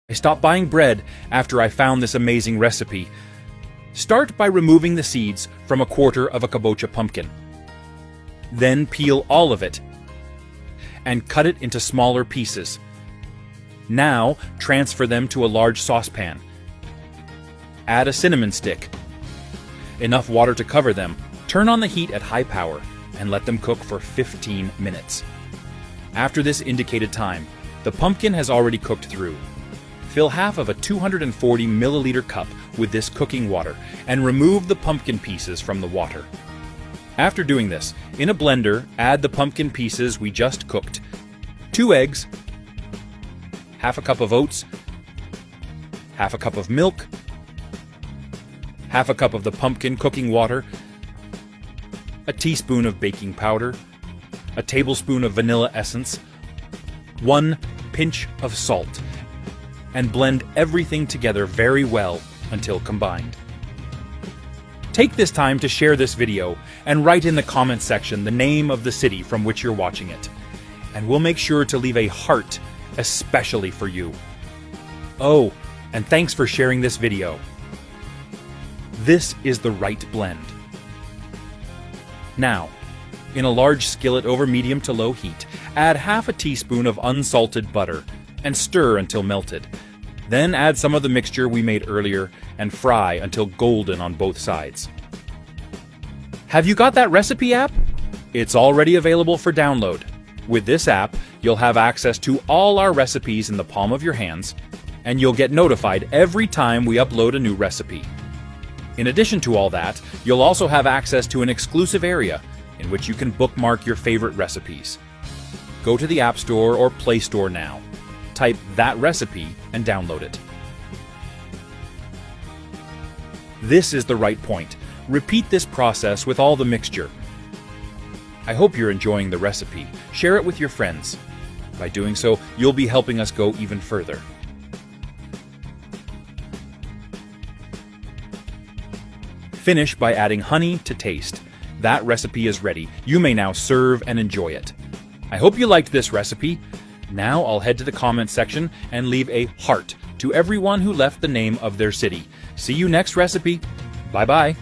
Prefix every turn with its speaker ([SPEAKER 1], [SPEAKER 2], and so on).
[SPEAKER 1] I stopped buying bread after I found this amazing recipe. Start by removing the seeds from a quarter of a kabocha pumpkin. Then peel all of it and cut it into smaller pieces. Now transfer them to a large saucepan. Add a cinnamon stick, enough water to cover them. Turn on the heat at high power and let them cook for 15 minutes. After this indicated time, the pumpkin has already cooked through. Fill half of a 240 milliliter cup with this cooking water and remove the pumpkin pieces from the water. After doing this, in a blender, add the pumpkin pieces we just cooked, 2 eggs, half a cup of oats, half a cup of milk, half a cup of the pumpkin cooking water, a teaspoon of baking powder, a tablespoon of vanilla essence, 1 pinch of salt, and blend everything together very well until combined. Take this time to share this video and write in the comments section the name of the city from which you're watching it. And we'll make sure to leave a heart especially for you. Oh, and thanks for sharing this video. This is the right blend. Now, in a large skillet over medium to low heat, add half a teaspoon of unsalted butter and stir until melted. Then add some of the mixture we made earlier and fry until golden on both sides. Have you got that recipe app? It's already available for download. With this app, you'll have access to all our recipes in the palm of your hands, and you'll get notified every time we upload a new recipe. In addition to all that, you'll also have access to an exclusive area in which you can bookmark your favorite recipes. Go to the App Store or Play Store now. Type that recipe and download it. This is the right point. Repeat this process with all the mixture. I hope you're enjoying the recipe. Share it with your friends. By doing so, you'll be helping us go even further. Finish by adding honey to taste. That recipe is ready. You may now serve and enjoy it. I hope you liked this recipe. Now I'll head to the comments section and leave a heart to everyone who left the name of their city. See you next recipe. Bye-bye.